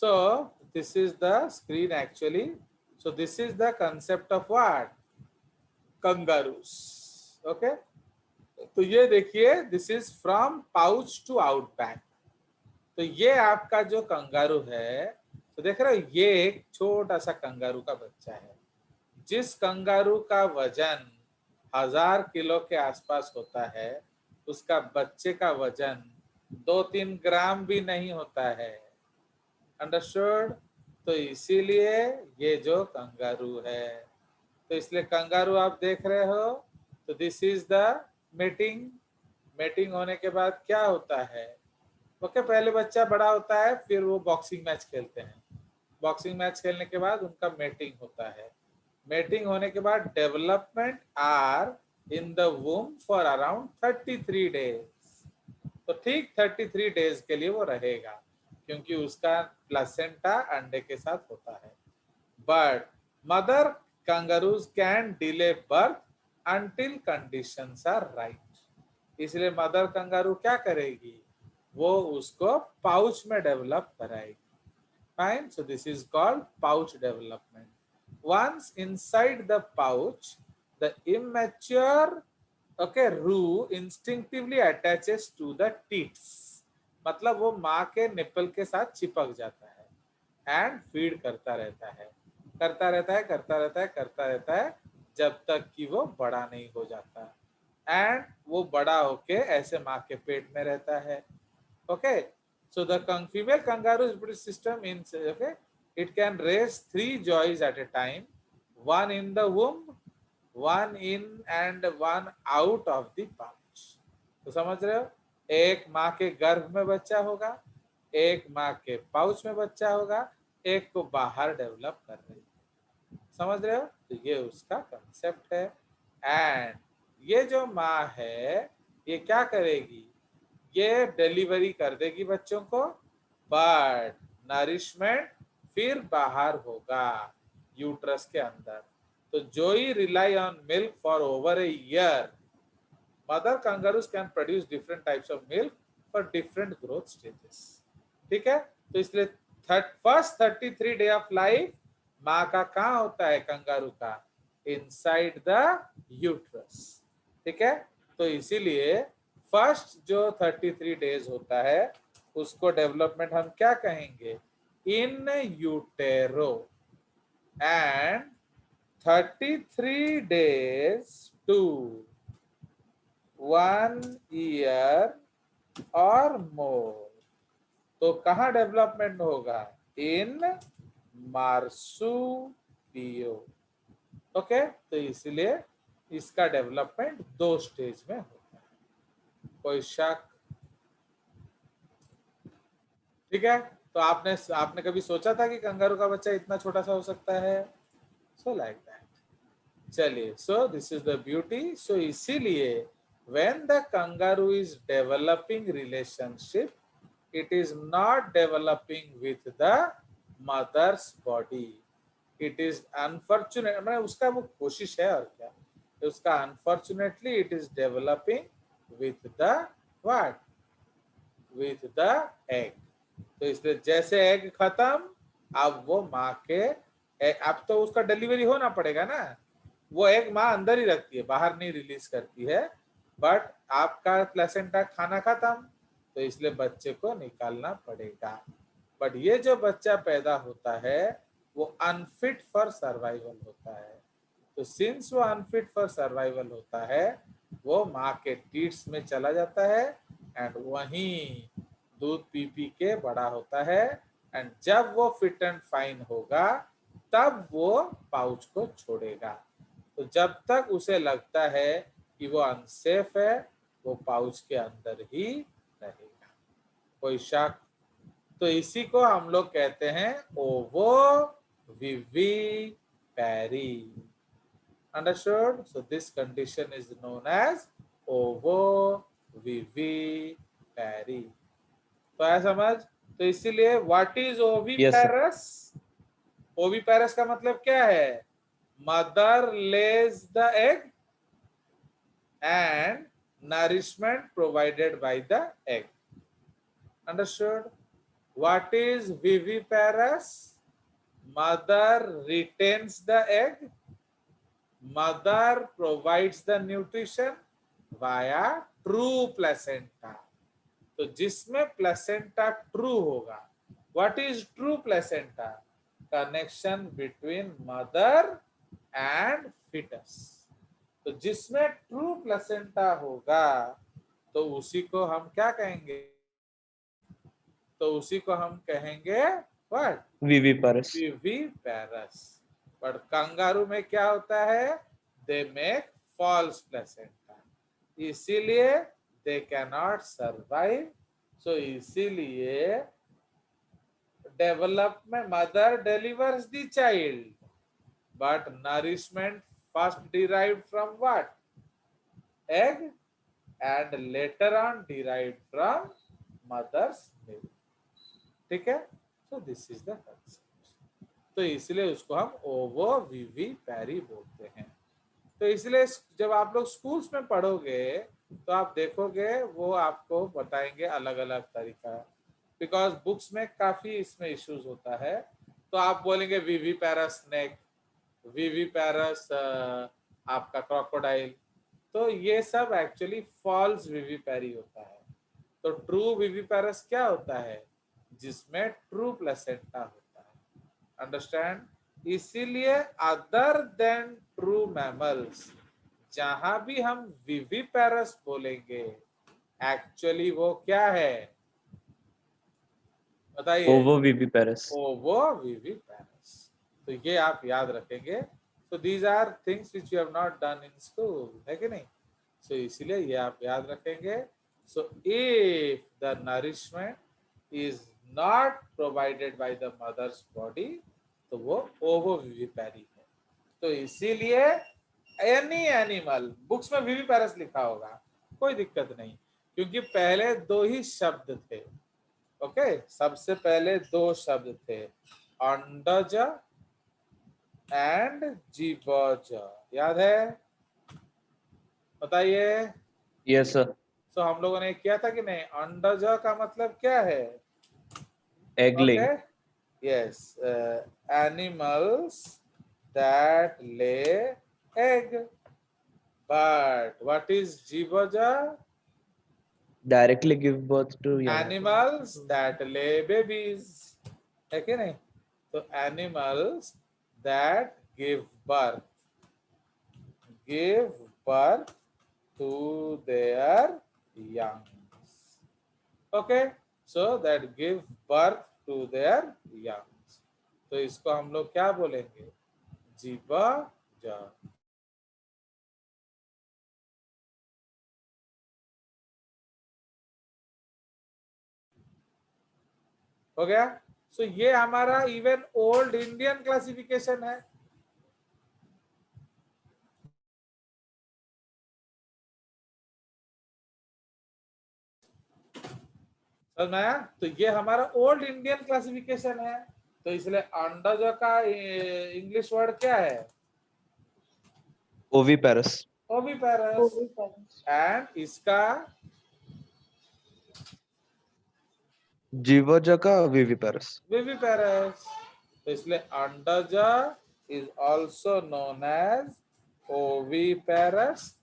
So this is the screen actually. So this is the concept of what? Kangaroos. Okay. तो ये देखिए, this is from pouch to outback. तो ये आपका जो कंगारू है, तो देख रहे हो, ये एक छोटा सा कंगारू का बच्चा है। जिस कंगारू का वजन 1000 किलो के आसपास होता है, उसका बच्चे का वजन 2-3 ग्राम भी नहीं होता है। अंडरस्टूड? तो इसीलिए ये जो कंगारू है, तो इसलिए कंगारू आप देख रहे हो। तो this is the mating. Mating होने के बाद क्या होता है? ओके, पहले बच्चा बड़ा होता है, फिर वो बॉक्सिंग मैच खेलते हैं। बॉक्सिंग मैच खेलने के बाद उनका मेटिंग होता है। मेटिंग होने के बाद development are in the womb for around 33 days. तो ठीक 33 डेज के लिए वो रहेगा, क्योंकि उसका प्लेसेंटा अंडे के साथ होता है। But mother kangaroos can delay birth until conditions are right. इसलिए मदर कंगारू क्या करेगी? वो उसको पाउच में डेवलप कराएगी। Fine. So this is called pouch development. Once inside the pouch, the immature, okay, roux instinctively attaches to the teats. मतलब वो माँ के निपल के साथ चिपक जाता है एंड फीड करता रहता है, करता रहता है, करता रहता है, करता रहता है, जब तक कि वो बड़ा नहीं हो जाता। एंड वो बड़ा होके ऐसे माँ के पेट में रहता है। Okay, so the female kangaroo's British system in, okay, it can raise 3 joys at a time, one in the womb, one in and one out of the pouch. तो समझ रहे हो, एक माँ के गर्भ में बच्चा होगा, एक माँ के पाउच में बच्चा होगा, एक को बाहर डेवलप कर रही है। समझ रहे हो? तो ये उसका कंसेप्ट है। एंड ये जो माँ है, ये क्या करेगी? ये डिलीवरी कर देगी बच्चों को, बट नरिशमेंट फिर बाहर होगा यूट्रस के अंदर। तो joey rely on milk for over a year, mother kangaroos can produce different types of milk for different growth stages. ठीक है? तो इसलिए फर्स्ट 33 डे ऑफ लाइफ माँ का कहाँ होता है कंगारू का? Inside the uterus. ठीक है? तो इसीलिए फर्स्ट जो 33 डेज होता है, उसको डेवलपमेंट हम क्या कहेंगे? इन यूटेरो। एंड 33 डेज टू 1 ईयर और मोर, तो कहाँ डेवलपमेंट होगा? इन मार्सुपियो। ओके, तो इसलिए इसका डेवलपमेंट 2 स्टेज में होता है। कोई शक? ठीक है? तो आपने आपने कभी सोचा था कि कंगारू का बच्चा इतना छोटा सा हो सकता है? So like that. चलिए, so this is the beauty. So इसीलिए when the kangaroo is developing relationship, it is not developing with the mother's body. It is unfortunate, मैंने उसका वो कोशिश है और क्या, उसका unfortunately it is developing with the what? With the egg. तो इसलिए जैसे एग खत्म, अब वो माँ के, अब तो उसका डिलीवरी होना पड़ेगा ना। वो एग माँ अंदर ही रखती है, बाहर नहीं रिलीज करती है, बट आपका प्लेसेंटा खाना खत्म, तो इसलिए बच्चे को निकालना पड़ेगा। बट ये जो बच्चा पैदा होता है, वो अनफिट फॉर सर्वाइवल होता है। तो सिंस वो अनफिट फॉर सर्वाइवल होता है, वो माँ के टीट्स में चला जाता है एंड वहीं दूध पी पी के बड़ा होता है। एंड जब वो फिट एंड फाइन होगा, तब वो पाउच को छोड़ेगा। तो जब तक उसे लगता है कि वो अनसेफ है, वो पाउच के अंदर ही रहेगा। कोई शक? तो इसी को हम लोग कहते हैं ovoviviparity. Understood? So this condition is known as ovoviviparity. तो है समझ? तो इसीलिए what is Yes, sir. Oviparous? Oviparous का मतलब क्या है? Mother lays the egg and nourishment provided by the egg. Understood? What is viviparous? Mother retains the egg. Mother provides the nutrition via true placenta. तो जिसमें placenta true होगा. What is true placenta? Connection between mother and fetus. तो जिसमें true placenta होगा तो उसी को हम क्या कहेंगे? तो उसी को हम कहेंगे what? विविपारस। विविपैरस. बट कंगारू में क्या होता है? दे मेक फॉल्स प्लेसेंटा, इसीलिए दे कैनॉट सर्वाइव. सो इसीलिए development mother delivers the child, but nourishment first derived from what? Egg, and later on derived from mother's milk. ठीक है. So this is the concept. तो इसलिए उसको हम ओवोविविपैरी बोलते हैं. तो इसलिए जब आप लोग स्कूल्स में पढ़ोगे तो आप देखोगे वो आपको बताएंगे अलग अलग तरीका, बिकॉज बुक्स में काफी इसमें इश्यूज होता है. तो आप बोलेंगे विविपैरस स्नेक, विविपैरस आपका क्रोकोडाइल, तो ये सब एक्चुअली फॉल्स विविपैरी होता है. तो ट्रू विविपैरस क्या होता है? जिसमें ट्रू प्लेसेंटा होता है. अंडरस्टैंड? इसीलिए अदर देन ट्रू मैमल्स, जहां भी हम विविपैरस बोलेंगे एक्चुअली वो क्या है बताइए? ओवोविविपारस। ओवोविविपैरस. तो ये आप याद रखेंगे. तो these are things which you have not done in school, है कि नहीं? सो इसीलिए ये आप याद रखेंगे. So if the nourishment is not provided by the mother's body तो वो ओवोविविपैरी है. तो इसीलिए एनी एनिमल, बुक्स में विविपैरस लिखा होगा, कोई दिक्कत नहीं, क्योंकि पहले दो ही शब्द थे. ओके, सबसे पहले दो शब्द थे, अंडज एंड जीवज. याद है? बताइए. Yes sir. सो हम लोगों ने किया था कि नहीं? अंडज का मतलब क्या है? Egg laying. Okay. Yes, animals that lay egg. But what is Jivaja? Directly give birth to young. Animals that lay babies. है कि नहीं? तो animals that give birth to their young. Okay, so that give birth to their young. तो इसको हम लोग क्या बोलेंगे? जीवज. हो गया. सो ये हमारा इवन ओल्ड इंडियन क्लासिफिकेशन है. समझ में आया? तो ये हमारा ओल्ड इंडियन क्लासिफिकेशन है. तो इसलिए अंडज का इंग्लिश वर्ड क्या है? ओविपारस। ओविपैरस. एंड इसका जीवज का विविपारस। विविपैरस. तो इसलिए अंडज is also known as oviparous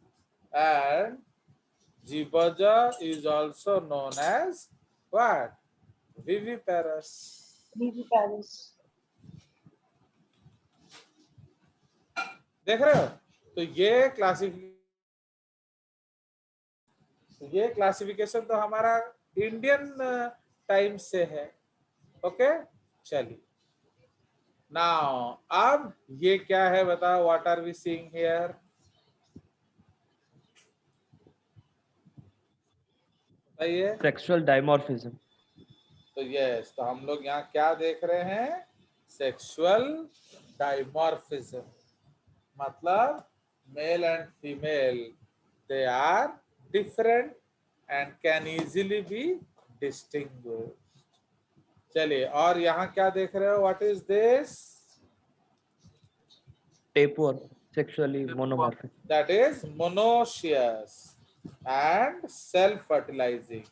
and Jivaja is also known as what? Viviparous. Viviparous. देख रहे हो? तो ये क्लासिफिकेशन तो हमारा इंडियन टाइम से है. ओके, चलिए. नाउ अब ये क्या है बताओ? What are we seeing here? बताइए. Sexual dimorphism. तो यस, तो हम लोग यहाँ क्या देख रहे हैं? Sexual dimorphism. मतलब male and female, they are different and can easily be distinguished. चलिए, और यहाँ क्या देख रहे हो? What is this? Tapeworm, sexually monomorphic. That is monoecious and self-fertilizing.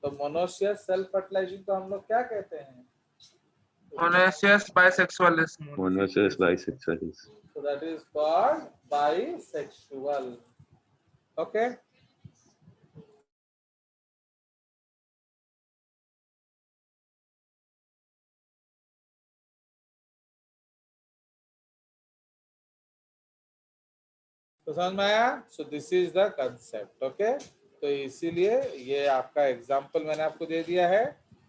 तो मोनोशियस सेल्फ फर्टिलाइजिंग को हम लोग क्या कहते हैं? Monoecious bisexual is Monoecious bisexual. So that is called bisexual. Okay. तो समझ में आया? सो this is the concept. Okay, तो इसीलिए ये आपका एग्जांपल मैंने आपको दे दिया है.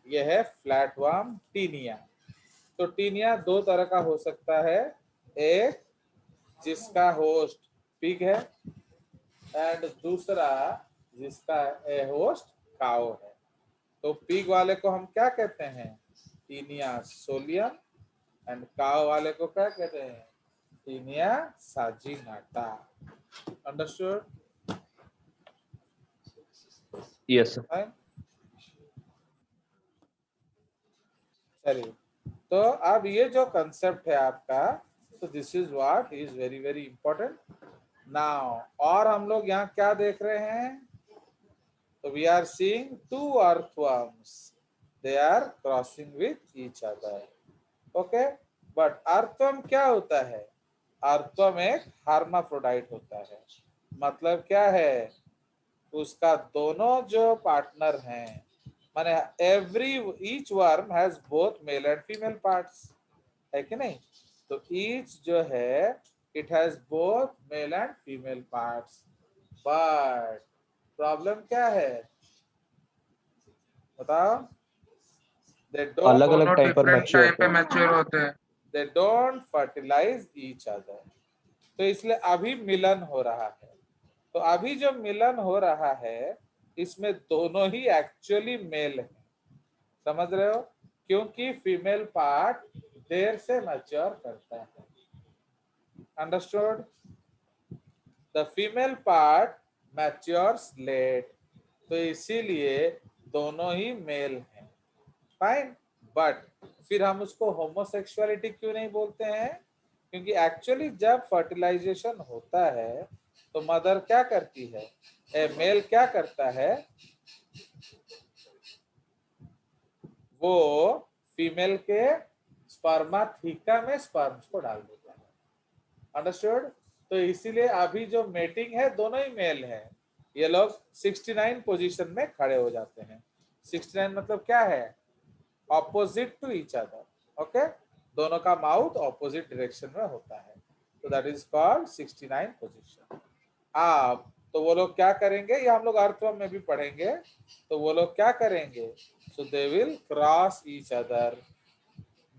ये है फ्लैटवर्म टीनिया. तो टीनिया दो तरह का हो सकता है. एक जिसका होस्ट पिग है एंड दूसरा जिसका होस्ट काओ है. तो पिग वाले को हम क्या कहते हैं? Taenia solium. एंड काओ वाले को क्या कहते हैं? टीनिया साजिनाटा. अंडरस्टूड? Yes, sir. चलिए, तो अब ये जो कंसेप्ट है आपका, तो this is what is very very important now. और हम लोग यहाँ क्या देख रहे हैं? तो we are seeing two earthworms. They are crossing with each other. Okay, but earthworm क्या होता है? अर्थवर्म एक हार्माफ्रोडाइट होता है. मतलब क्या है? उसका दोनों जो पार्टनर हैं, माने each worm has both male and female parts, है कि नहीं? तो ईच जो है it has both male and female parts. But problem क्या है बताओ? दे अलग डोंट अलग टाइम पर different मैच्योर time पे mature होते हैं. They don't fertilise each other. तो इसलिए अभी मिलन हो रहा है. तो अभी जो मिलन हो रहा है इसमें दोनों ही एक्चुअली मेल है. समझ रहे हो? क्योंकि फीमेल पार्ट देर से मैच्योर करता है. Understood? The female part matures late. तो इसीलिए दोनों ही मेल हैं. फाइन. बट फिर हम उसको होमोसेक्सुअलिटी क्यों नहीं बोलते हैं? क्योंकि एक्चुअली जब फर्टिलाइजेशन होता है तो मदर क्या करती है? मेल क्या करता है? वो फीमेल के स्पर्माथिका में स्पर्म्स को डाल देता है. अंडरस्टूड? तो इसीलिए अभी जो मेटिंग है दोनों ही मेल है. ये लोग 69 पोजीशन में खड़े हो जाते हैं. 69 मतलब क्या है? Opposite to each other. Okay, दोनों का माउथ ऑपोजिट डायरेक्शन में होता है. तो दैट इज कॉल्ड 69 पोजीशन. आप तो वो लोग क्या करेंगे? ये हम लोग अर्थवर्म में भी पढ़ेंगे. तो वो लोग क्या करेंगे? So they will cross each other.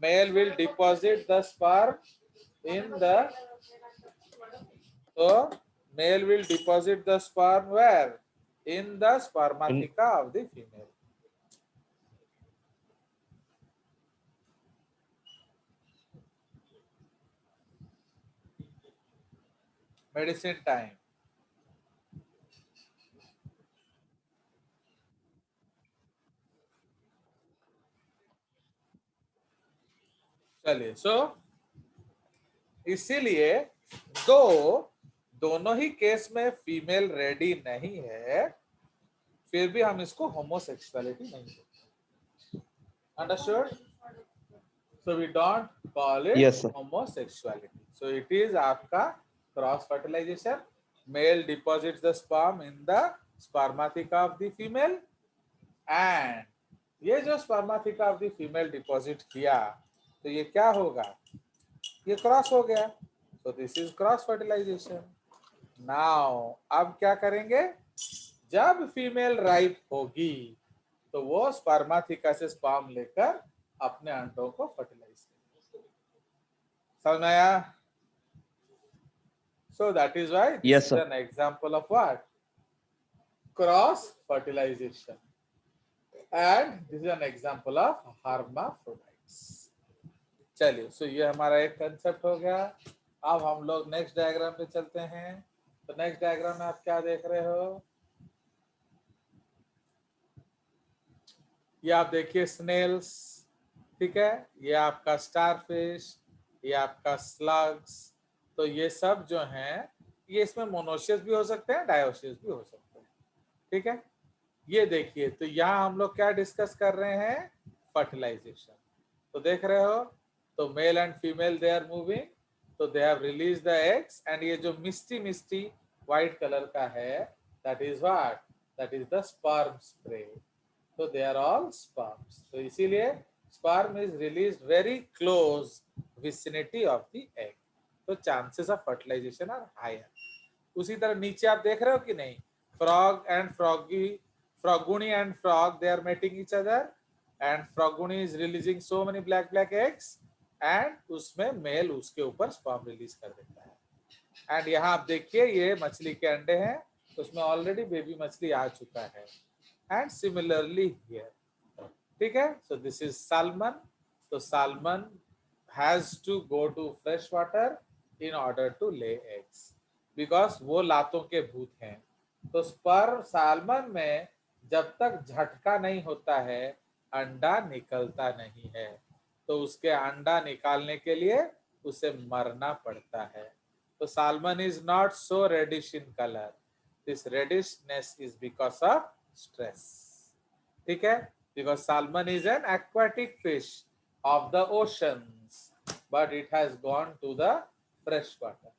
Male will deposit the sperm in the. तो male will deposit the sperm where? In the spermatheca of the female. Medicine time. चलिए, सो इसीलिए दोनों ही केस में फीमेल रेडी नहीं है, फिर भी हम इसको होमोसेक्सुअलिटी नहीं बोलते. Understood? So we don't call it Yes, sir. Homosexuality. So it is आपका cross fertilization. Male deposits the sperm in the spermatheca of the female and ये जो spermatheca of the female deposit किया तो ये क्या होगा? ये क्रॉस हो गया. तो this is cross fertilisation. Now अब क्या करेंगे? जब फीमेल राइप होगी तो वो स्पर्माथिका से स्पर्म लेकर अपने अंडों को फर्टिलाइज करेगी. समझ में आया? So that is why this Yes, is sir. an example of what? Cross fertilization. And this is an example of hermaphrodites. चलिए, सो ये हमारा एक कंसेप्ट हो गया. अब हम लोग नेक्स्ट डायग्राम पे चलते हैं. तो नेक्स्ट डायग्राम में आप क्या देख रहे हो? ये आप देखिए स्नेल्स. ठीक है, ये आपका स्टारफिश, ये आपका स्लग्स. तो ये सब जो हैं ये इसमें मोनोशियस भी हो सकते हैं, डायोशियस भी हो सकते हैं. ठीक है, ये देखिए, तो यहाँ हम लोग क्या डिस्कस कर रहे हैं, फर्टिलाइजेशन। तो देख रहे हो, तो male and female they are moving, तो they have release the eggs, and ये जो मिस्टी मिस्टी व्हाइट कलर का है, that is what, that is the sperm spray. तो दे आर ऑल स्पर्म्स। तो इसीलिए sperm is released very close vicinity of the egg, तो chances of fertilization are higher. उसी तरह नीचे आप देख रहे हो कि नहीं, फ्रॉग एंड फ्रॉगी, फ्रॉगुनी and frog, they are mating each other, and फ्रॉगुनी is releasing so many black black eggs, and उसमें मेल उसके ऊपर स्पर्म रिलीज कर देता है। एंड यहाँ आप देखिए, ये मछली के अंडे हैं, उसमें ऑलरेडी बेबी मछली आ चुका है, एंड सिमिलरली हियर, ठीक है। So this is salmon. तो salmon has to go to fresh water in order to lay eggs, because वो लातों के भूत हैं। तो स्पर्म साल्मन में जब तक झटका नहीं होता है, अंडा निकलता नहीं है। तो उसके अंडा निकालने के लिए उसे मरना पड़ता है। तो salmon is not so reddish in colour, this reddishness is because of stress, ठीक है। Because salmon is an aquatic fish of the oceans, but it has gone to the fresh water.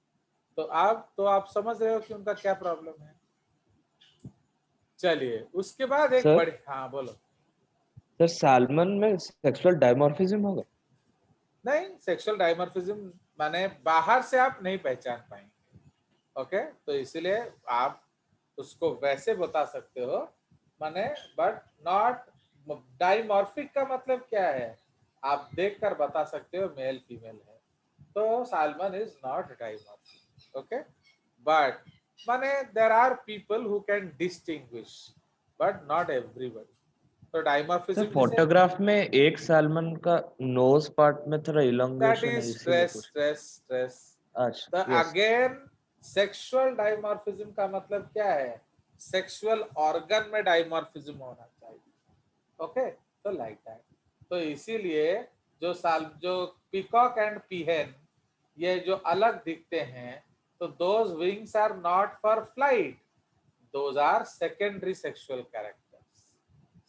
तो आप समझ रहे हो कि उनका क्या प्रॉब्लम है। चलिए, उसके बाद एक सर? बड़ी, हाँ बोलो। सर साल्मन में सेक्सुअल डायमॉर्फिज्म होगा? नहीं, सेक्सुअल डायमॉर्फिज्म माने बाहर से आप नहीं पहचान पाएंगे, ओके। तो इसलिए आप उसको वैसे बता सकते हो, माने, बट नॉट डाइमॉर्फिक। का मतलब क्या है, आप देखकर बता सकते हो मेल फीमेल है। तो salmon is not dimorphic, okay. But माने there are people who can distinguish, but not everybody. तो सर डाइमॉर्फिज्म जिसे, फोटोग्राफ में एक साल्मन का नोज पार्ट में थोड़ा दैट इलोंगेशन इज है, इसीलिए स्ट्रेस पूछ। Stress stress. अच्छा, तो यस। अगेन, सेक्सुअल डाइमॉर्फिज्म का मतलब क्या है, सेक्सुअल ऑर्गन में डाइमॉर्फिज्म होना चाहिए, ओके। तो लाइक दैट। तो इसीलिए जो पीकॉक एंड पीहेन, ये जो अलग दिखते हैं, तो those wings are not for flight, those are secondary sexual characters.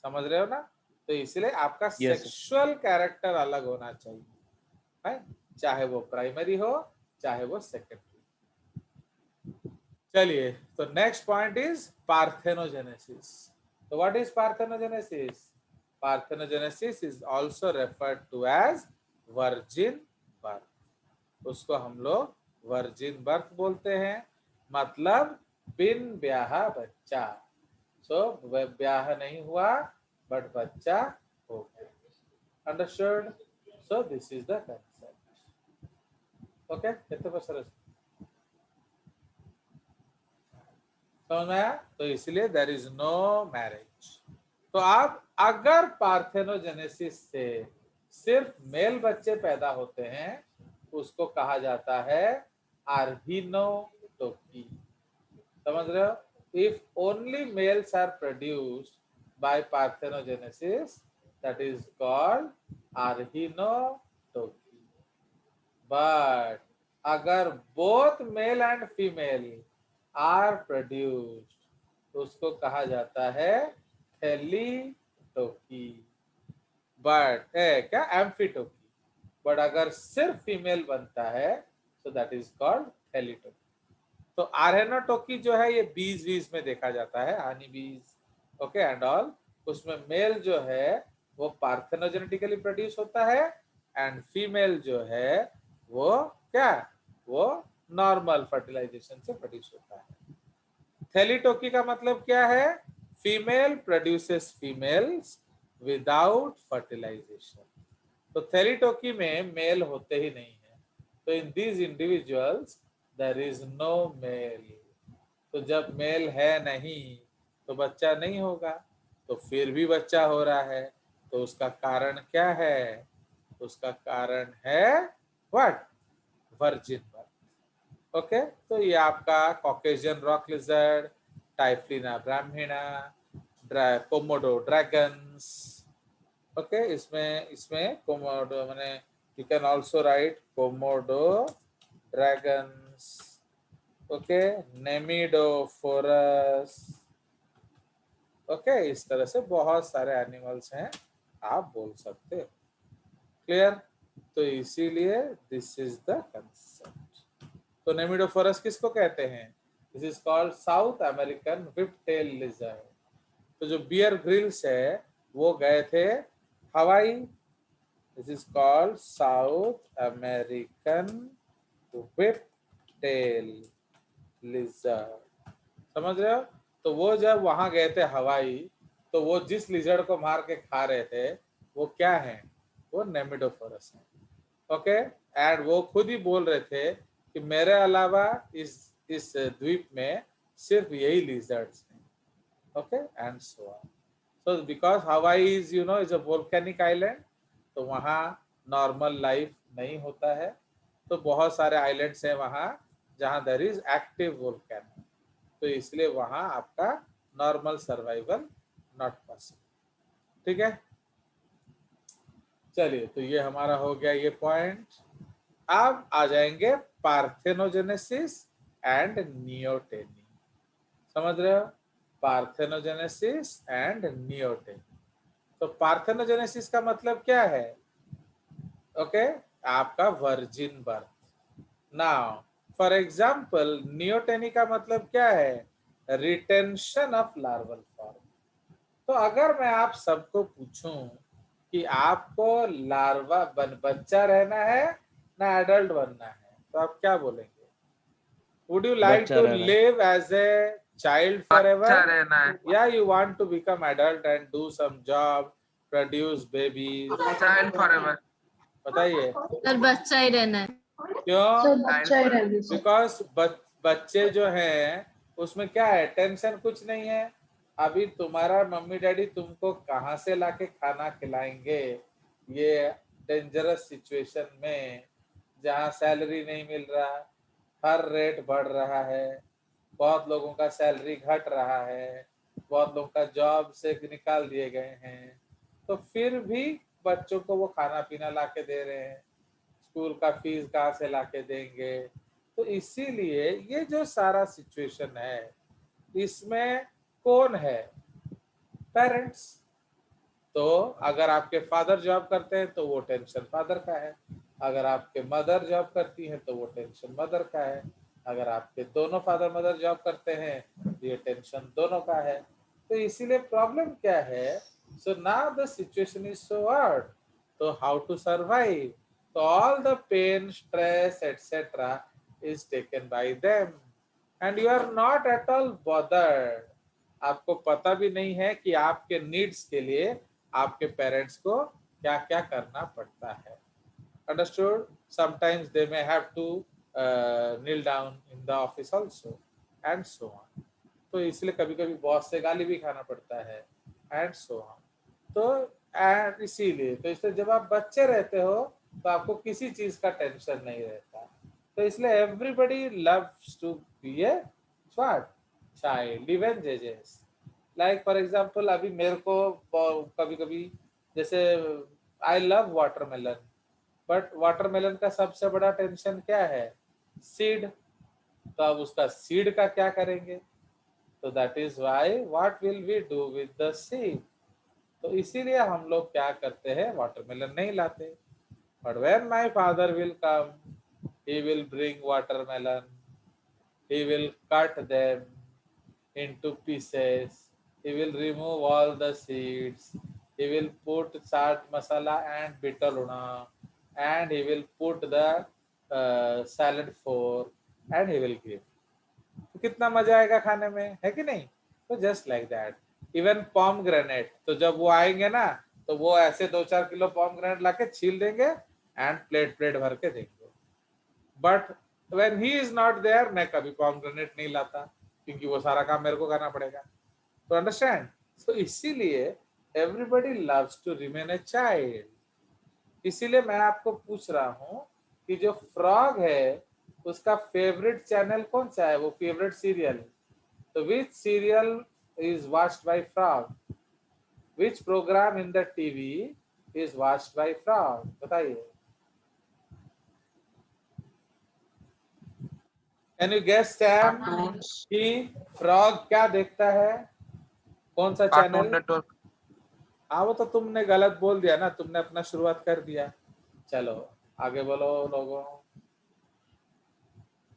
समझ रहे हो ना। तो इसलिए आपका यस सर। सेक्सुअल कैरेक्टर अलग होना चाहिए, है, चाहे वो प्राइमरी हो चाहे वो सेकेंडरी। चलिए, तो नेक्स्ट पॉइंट इज पार्थेनोजेनेसिस। तो what is parthenogenesis? Parthenogenesis is also referred to as virgin birth. उसको हम लोग वर्जिन बर्थ बोलते हैं, मतलब बिन ब्याह बच्चा। सो ब्याह नहीं हुआ बट बच्चा हो गया। Understood? So this is the concept, okay. कितने पर सरस समझ में आया? तो इसलिए देयर इज नो मैरिज। तो आप अगर पार्थेनोजेनेसिस से सिर्फ मेल बच्चे पैदा होते हैं, उसको कहा जाता है आर्हिनोटोकी। समझ रहे हो? If only males are produced by parthenogenesis, that is called arrhenotoky. But अगर both male and female are produced, तो उसको कहा जाता है थैलीटोकी। बट क्या एम्फीटोकी। बट अगर सिर्फ फीमेल बनता है, तो दैट इज कॉल्ड थैलीटोकी। तो आर्हेनोटोकी जो है, ये बीज वीज में देखा जाता है, हनी बीज, ओके एंड ऑल। उसमें मेल जो है वो पार्थेनोजेनेटिकली प्रोड्यूस होता है, एंड फीमेल जो है वो क्या, वो नॉर्मल फर्टिलाइजेशन से प्रोड्यूस होता है। थैलीटोकी का मतलब क्या है, female produces females without fertilisation. तो थैलीटोकी में मेल होते ही नहीं है। तो in these individuals there is no male. तो जब मेल है नहीं, तो बच्चा नहीं होगा। तो फिर भी बच्चा हो रहा है, तो उसका कारण क्या है? उसका कारण है व्हाट? Virgin birth, okay. तो ये आपका Caucasian rock lizard, Typhlina brahmina, Komodo dragons, okay. इसमें इसमें कोमोडो माने, you can also write Komodo dragons, okay, Cnemidophorus, okay, इस तरह से बहुत सारे एनिमल्स हैं, आप बोल सकते हो। क्लियर? तो इसीलिए दिस इज द कंसेप्ट। तो नेमिडोफोरस किसको कहते हैं? This is called South American whip tail lizard. तो जो बियर ग्रिल्स है वो गए थे Hawaii. This is called South American whip tail lizard. समझ रहे हो? तो वो जब वहां गए थे हवाई, तो वो जिस लिजर्ड को मार के खा रहे थे वो क्या है? वो नेमिडोफोरस है। ओके, एंड वो खुद ही बोल रहे थे कि मेरे अलावा इस द्वीप में सिर्फ यही लिजर्ड्स हैं। Okay, and so on. So because Hawaii is is a volcanic island, तो वहाँ नॉर्मल लाइफ नहीं होता है। तो बहुत सारे आइलैंड्स हैं वहाँ जहाँ देयर इज एक्टिव वोल्केनो, तो इसलिए वहाँ आपका नॉर्मल सर्वाइवल नॉट पॉसिबल। ठीक है, चलिए, तो ये हमारा हो गया ये पॉइंट। अब आ जाएंगे पार्थेनोजेनेसिस एंड नियोटेनी। समझ रहे हो? Parthenogenesis and neoteny. तो पार्थेनोजेनेसिस का मतलब क्या है? ओके, आपका virgin birth. Now for example neoteny का मतलब क्या है? Retention of larval form. तो अगर मैं आप सबको पूछूं कि आपको लार्वा बच्चा रहना है ना एडल्ट बनना है, तो आप क्या बोलेंगे? वुड यू लाइक बच्चा टू रहना है। लिव एज ए चाइल्ड अच्छा forever, रहना है। या you want to become adult and do some job, produce babies? Child forever. बताइए सर बच्चा ही रहना है। क्यों? सर बच्चा ही रहने से। बिकॉज बच्चे जो हैं उसमें क्या है? टेंशन कुछ नहीं है। अभी तुम्हारा मम्मी डैडी तुमको कहाँ से लाके खाना खिलाएंगे ये डेंजरस सिचुएशन में, जहाँ सैलरी नहीं मिल रहा, हर रेट बढ़ रहा है, बहुत लोगों का सैलरी घट रहा है, बहुत लोगों का जॉब से निकाल दिए गए हैं, तो फिर भी बच्चों को वो खाना पीना लाके दे रहे हैं। स्कूल का फीस कहाँ से लाके देंगे? तो इसीलिए ये जो सारा सिचुएशन है इसमें कौन है? पेरेंट्स। तो अगर आपके फादर जॉब करते हैं तो वो टेंशन फादर का है, अगर आपके मदर जॉब करती है तो वो टेंशन मदर का है, अगर आपके दोनों फादर मदर जॉब करते हैं तो ये टेंशन दोनों का है। तो इसीलिए प्रॉब्लम क्या है? So now the situation is so hard, तो हाउ टू सर्वाइव? तो all the pain, stress etcetera is taken by them and you are not at all bothered. आपको पता भी नहीं है कि आपके नीड्स के लिए आपके पेरेंट्स को क्या क्या करना पड़ता है। Understood? Sometimes they may have to kneel down in the office also and so on। तो इसलिए कभी कभी बॉस से गाली भी खाना पड़ता है and so on। तो and इसीलिए तो इसलिए जब आप बच्चे रहते हो तो आपको किसी चीज का टेंशन नहीं रहता। तो इसलिए everybody loves to be a what? Child, even जेजेस। लाइक फॉर एग्जांपल अभी मेरे को कभी कभी जैसे I love watermelon, but watermelon का सबसे बड़ा टेंशन क्या है? सीड। तो अब उसका सीड का क्या करेंगे? तो that is why what will we do with the seed? तो इसीलिए हम लोग क्या करते हैं? वाटरमेलन नहीं लाते। But when my father will come, he will bring watermelon, he will cut them into pieces, he will remove all the seeds, he will put chaat masala and bitter luna, and he will put the salad fork and he will give। तो कितना मजा आएगा खाने में, है कि नहीं? तो just like that even pomegranate, तो जब वो आएंगे ना तो वो ऐसे 2-4 किलो पॉम ग्रेनेट लाके छील देंगे एंड प्लेट प्लेट भर के देंगे। But when he is not there, मैं कभी पॉमग्रेनेट नहीं लाता क्योंकि वो सारा काम मेरे को करना पड़ेगा। तो अंडरस्टैंड? तो इसीलिए everybody loves to remain a child. इसीलिए मैं आपको पूछ रहा हूँ कि जो फ्रॉग है उसका फेवरेट चैनल कौन सा है? वो फेवरेट सीरियल, तो which serial is watched by frog? Which programme in the TV is watched by frog? बताइए। Can you guess Sam cartoons. कि फ्रॉग क्या देखता है? कौन सा कार्टून चैनल? नेटवर्क। हाँ वो तो तुमने गलत बोल दिया ना, तुमने अपना शुरुआत कर दिया। चलो आगे बोलो लोगों।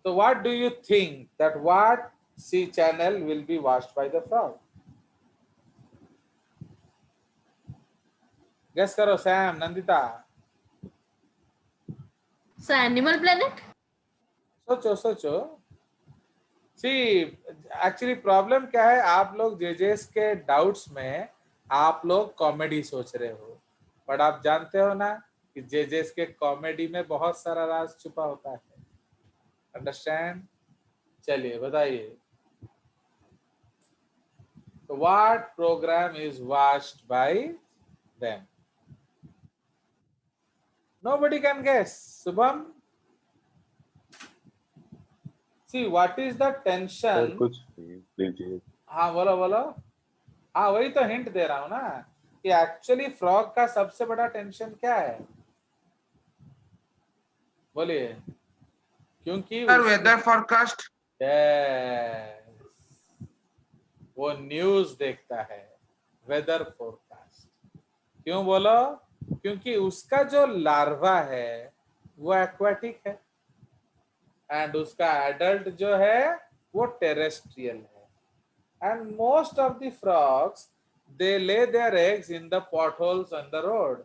तो what do you think that what C channel will be watched by the frog? Guess करो Sam, Nandita, So Animal Planet? सोचो सोचो। सी एक्चुअली प्रॉब्लम क्या है, आप लोग जेजेस के डाउट्स में आप लोग कॉमेडी सोच रहे हो, बट आप जानते हो ना कि जेजेस के कॉमेडी में बहुत सारा राज छुपा होता है। अंडरस्टैंड? चलिए बताइए। तो what programme is watched by them? Nobody can guess. Shubham, see what is the sir tension? कुछ लीजिए। हाँ बोलो बोलो। हाँ वही तो हिंट दे रहा हूँ ना कि एक्चुअली फ्रॉग का सबसे बड़ा टेंशन क्या है, बोलिए। क्योंकि सर वेदर फोरकास्ट। Yes, वो न्यूज देखता है, वेदर फोरकास्ट। क्यों बोलो? क्योंकि उसका जो लार्वा है वो एक्वाटिक है एंड उसका एडल्ट जो है वो टेरेस्ट्रियल है। And most of the frogs they lay their eggs in the potholes on the road.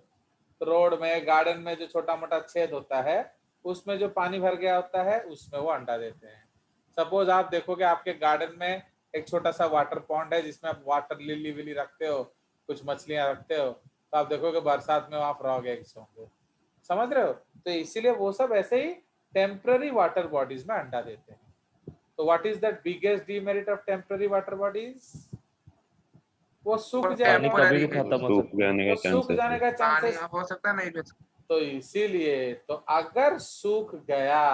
Road में, गार्डन में जो छोटा मोटा छेद होता है उसमें जो पानी भर गया होता है उसमें वो अंडा देते हैं। सपोज आप देखोगे आपके गार्डन में एक छोटा सा वाटर पॉन्ड है जिसमें आप वाटर लिली विली रखते हो, कुछ मछलियां रखते हो, तो आप देखोगे बरसात में वहां फ्रॉग एग्स होंगे। समझ रहे हो? तो इसीलिए वो सब ऐसे ही टेम्पररी वाटर बॉडीज में अंडा देते हैं। तो what is the biggest demerit of temporary water bodies? वो सूख पानी पानी जाएगा, कभी भी टेम्पररी खत्म हो सूख सकता है। जाने वो का सूख चांसेस जाने है। का पानी चांसेस। हो सकता है, नहीं भी हो सकता। तो इसीलिए तो अगर सूख गया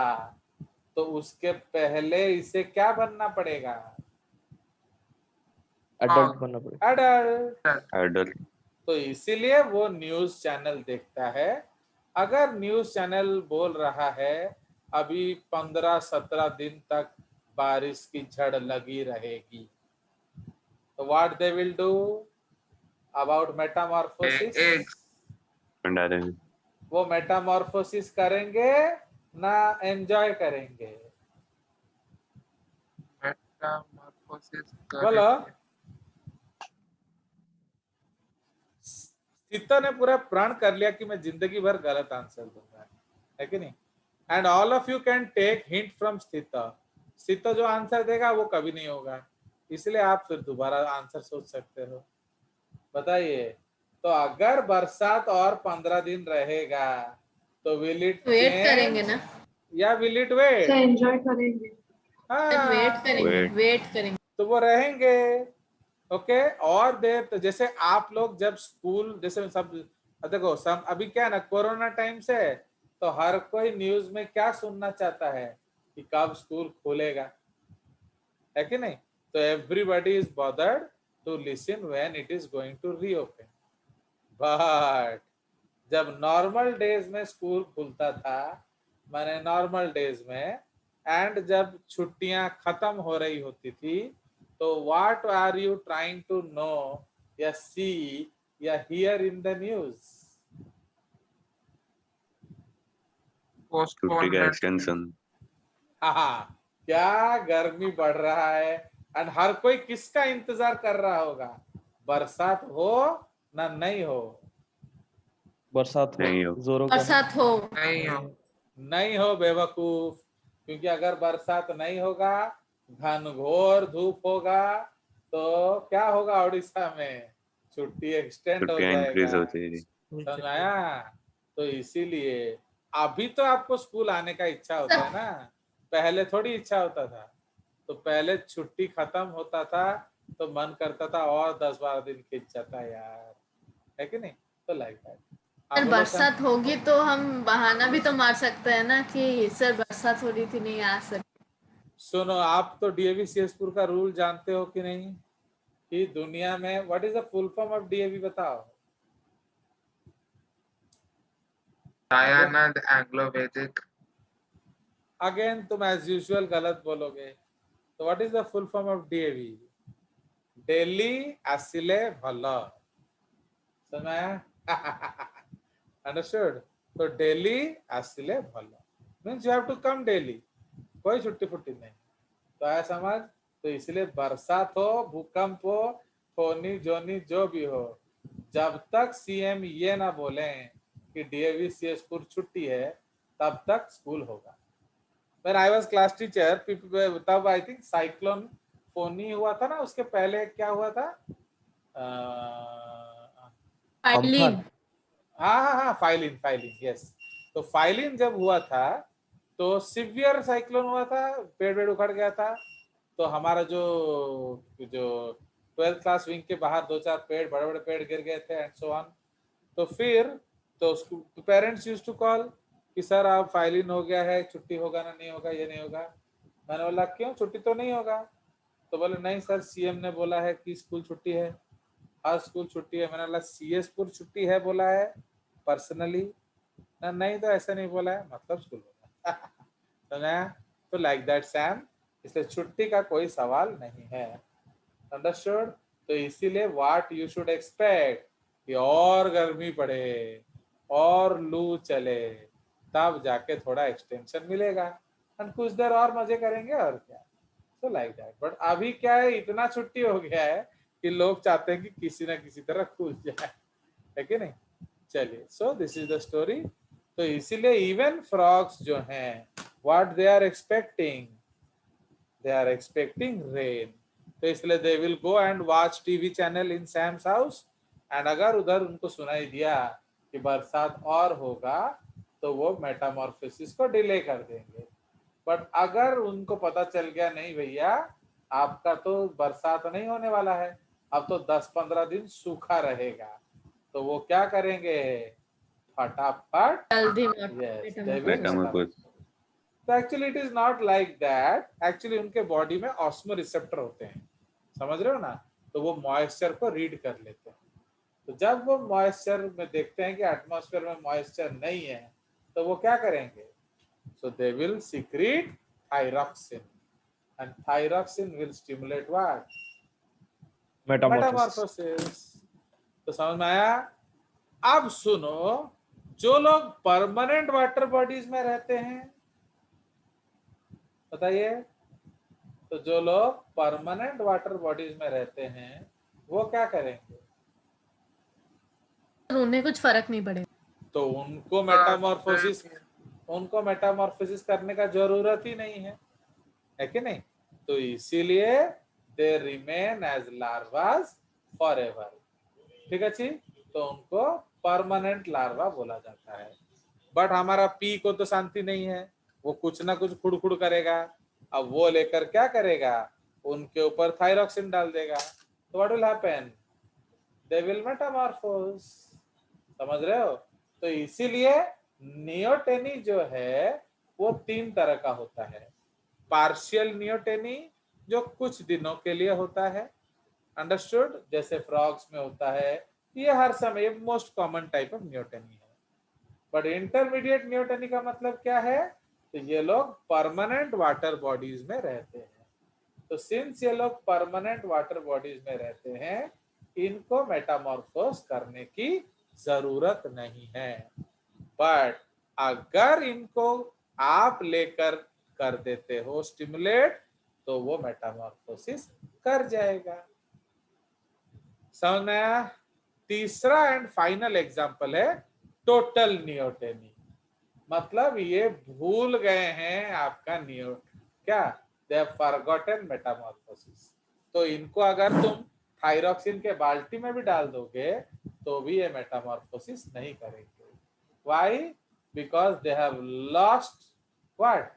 तो उसके पहले इसे क्या बनना पड़ेगा? एडल्ट बनना पड़ेगा। एडल्ट। एडल्ट। तो इसीलिए वो न्यूज चैनल देखता है। अगर न्यूज चैनल बोल रहा है अभी 15-17 दिन तक बारिश की झड़ लगी रहेगी, तो what they will do about Metamorphosis? Eggs. अंडा देंगे। वो मेटामॉर्फोसिस करेंगे ना एंजॉय करेंगे? मेटामॉर्फोसिस बोलो। करेंगे। स्थितो ने पूरा प्रण कर लिया कि मैं जिंदगी भर गलत आंसर दूंगा, है कि नहीं? And all of you can take hint from स्थितो। स्थितो जो आंसर देगा वो कभी नहीं होगा, इसलिए आप फिर दोबारा आंसर सोच सकते हो। बताइए। तो अगर बरसात और 15 दिन रहेगा तो विल इट वेट करेंगे चेंज ना, या विल इट वेट? एंजॉय करेंगे। वेट हाँ करेंगे, Wait. वेट करेंगे। तो वो रहेंगे। ओके। और देर तो जैसे आप लोग जब स्कूल जैसे सब देखो सब अभी क्या है ना, कोरोना टाइम से तो हर कोई न्यूज में क्या सुनना चाहता है कि कब स्कूल खुलेगा, है कि नहीं? तो everybody is bothered to listen when it is going to reopen. But जब नॉर्मल डेज में स्कूल खुलता था, माने नॉर्मल डेज में, एंड जब छुट्टियां खत्म हो रही होती थी, तो what are you trying to know या सी या हियर इन द न्यूज? छुट्टी का पोस्टपोनमेंट। एक्सटेंशन। हाँ, क्या गर्मी बढ़ रहा है एंड हर कोई किसका इंतजार कर रहा होगा? बरसात हो ना नहीं हो? बरसात नहीं हो। हो, जोरों का हो। बरसात हो। नहीं हो। नहीं हो बेवकूफ, क्योंकि अगर बरसात नहीं होगा, घनघोर धूप होगा, तो क्या होगा उड़ीसा में? छुट्टी एक्सटेंड हो छुट्टियां इंक्रीज जाएगा। हो जाएगी। समझ आया? तो इसीलिए अभी तो आपको स्कूल आने का इच्छा होता है ना, पहले थोड़ी इच्छा होता था। तो पहले छुट्टी खत्म होता था तो मन करता था और 10-12 दिन खींच जाता यार, है कि नहीं? तो लाइक दैट। सर बरसात होगी तो हम बहाना भी तो मार सकते हैं ना कि सर बरसात हो रही थी, नहीं आ सकते। सुनो, आप तो डीएवी सीएसपुर का रूल जानते हो कि नहीं कि दुनिया में what is the full form of DAV? बताओ। दयानंद एंग्लो वैदिक। अगेन तुम एज यूजुअल गलत बोलोगे। तो what is the full form of DAV? Daily आसिले भल समय अंडरस्टूड। तो डेली आसिले भल means you have to come daily, कोई छुट्टी फुट्टी नहीं। तो आया समझ। तो इसलिए बरसात हो, भूकंप हो, फोनी जोनी जो भी हो, जब तक सीएम ये ना बोले कि डीएवी सीएसपुर छुट्टी है तब तक स्कूल होगा। When I was class teacher, तब आई थिंक साइक्लोन फोनी हुआ था ना, उसके पहले क्या हुआ था? फाइलिन। हाँ, फाइलिन, यस। तो फाइलिन जब हुआ था तो सिवियर साइक्लोन हुआ था, पेड़ वेड़ उखड़ गया था। तो हमारा जो 12th क्लास विंग के बाहर 2-4 पेड़, बड़े बड़े पेड़ गिर गए थे एंड सो ऑन। तो फिर तो पेरेंट्स यूज्ड टू कॉल कि सर आप फाइलिन हो गया है, छुट्टी होगा ना, नहीं होगा, ये नहीं होगा। मैंने बोला क्यों, छुट्टी तो नहीं होगा? तो बोले नहीं सर, सीएम ने बोला है कि स्कूल छुट्टी है, हर स्कूल छुट्टी है। मैंने बोला सीएसपुर छुट्टी है बोला है पर्सनली ना? नहीं तो ऐसा नहीं बोला है, मतलब स्कूल होगा। तो लाइक दैट सैम, इसलिए छुट्टी का कोई सवाल नहीं है। अंडरस्टूड। तो इसीलिए व्हाट यू शुड एक्सपेक्ट कि और गर्मी पड़े और लू चले, तब जाके थोड़ा एक्सटेंशन मिलेगा और कुछ देर और मजे करेंगे और क्या। तो लाइक दैट। बट अभी क्या है, इतना छुट्टी हो गया है कि लोग चाहते हैं कि किसी ना किसी तरह खुल जाए, है कि नहीं? चलिए, so this is the story. तो इसीलिए इवन फ्रॉग्स जो हैं, what they are expecting, they are expecting rain. तो इसलिए they will go and watch TV channel in Sam's house, and अगर उधर उनको सुनाई दिया कि बरसात और होगा तो वो मेटामॉर्फोसिस को डिले कर देंगे। बट अगर उनको पता चल गया नहीं भैया आपका तो बरसात नहीं होने वाला है, अब तो 10-15 दिन सूखा रहेगा, तो वो क्या करेंगे? फटाफट जल्दी yes, they will मेटामॉर्फोसिस। तो actually it is not like that. Actually उनके बॉडी में ऑस्मो रिसेप्टर होते हैं, समझ रहे हो ना? तो वो मॉइस्चर को रीड कर लेते हैं। तो जब वो मॉइस्चर में देखते हैं कि एटमॉस्फेयर में मॉइस्चर नहीं है, तो वो क्या करेंगे? So they will secrete thyroxine, and thyroxine will stimulate what? Metamorphosis. Metamorphosis. तो समझ में आया? अब सुनो, जो लोग परमानेंट वाटर बॉडीज में रहते हैं, बताइए, तो जो लोग परमानेंट वाटर बॉडीज में रहते हैं वो क्या करेंगे? उन्हें कुछ फर्क नहीं पड़ेगा। तो उनको मेटामॉर्फोसिस करने का जरूरत ही नहीं है कि नहीं? तो इसीलिए they remain as larvas forever. ठीक है जी। तो उनको परमानेंट लार्वा बोला जाता है। बट हमारा पी को तो शांति नहीं है, वो कुछ ना कुछ खुड़ करेगा। अब वो लेकर क्या करेगा? उनके ऊपर थायरॉक्सिन डाल देगा। तो what will happen? They will metamorphose. समझ रहे हो? तो इसीलिए नियोटेनी जो है वो 3 तरह का होता है। पार्शियल नियोटेनी जो कुछ दिनों के लिए होता है, अंडरस्टूड, जैसे फ्रॉग्स में होता है, ये हर समय most common type of neoteny है। बट इंटरमीडिएट नियोटेनी का मतलब क्या है? तो ये लोग परमानेंट वाटर बॉडीज में रहते हैं। तो सिंस ये लोग परमानेंट वाटर बॉडीज में रहते हैं, इनको मेटामॉर्फोस करने की जरूरत नहीं है। बट अगर इनको आप लेकर कर देते हो स्टिमुलेट, तो वो मेटामॉर्फोसिस कर जाएगा। समझ में आया? तीसरा एंड फाइनल एग्जांपल है टोटल नियोटेनी। मतलब ये भूल गए हैं आपका नियो क्या, दे हैव फॉरगॉटन मेटामॉर्फोसिस। तो इनको अगर तुम थायरॉक्सिन के बाल्टी में भी डाल दोगे तो भी ये मेटामॉर्फोसिस नहीं करेंगे। Why? Because they have lost what?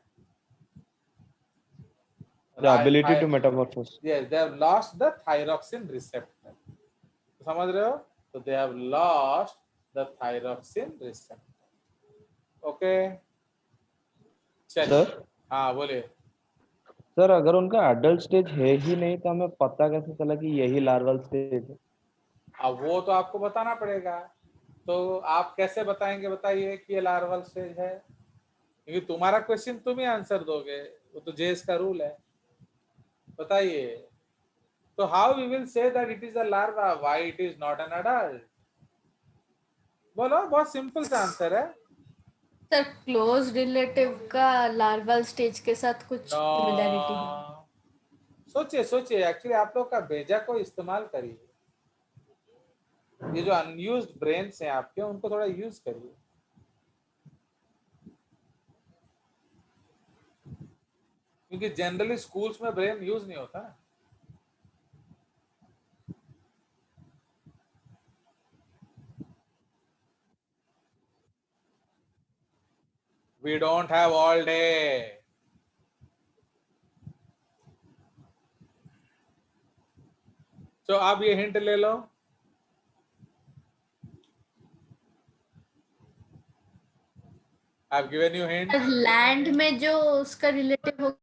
The ability to metamorphose. Yes, they have lost the thyroxine receptor. समझ रहे हो? तो they have lost the thyroxine receptor. Okay चलिए। सर हाँ बोलिए। सर अगर उनका एडल्ट स्टेज है ही नहीं तो हमें पता कैसे चला कि यही लार्वल स्टेज है? अब वो तो आपको बताना पड़ेगा। तो आप कैसे बताएंगे, बताइए कि ये लार्वल स्टेज है? क्योंकि तुम्हारा क्वेश्चन तुम ही आंसर दोगे, वो तो जेएस का रूल है। बताइए। तो how we will say that it is a larva, why it is not an adult? बोलो, बहुत सिंपल सा आंसर है। सर क्लोज रिलेटिव का लार्वल स्टेज के साथ कुछ सिमिलरिटी है? नो, सोचिए सोचिए, एक्चुअली आप लोग का भेजा को इस्तेमाल करिए, ये जो अनयूज्ड ब्रेन्स हैं आपके, उनको थोड़ा यूज करिए। क्योंकि जनरली स्कूल्स में ब्रेन यूज नहीं होता। We don't have all day. So आप ये हिंट ले लो। I've given you hint. Land में जो उसका रिलेटिव हो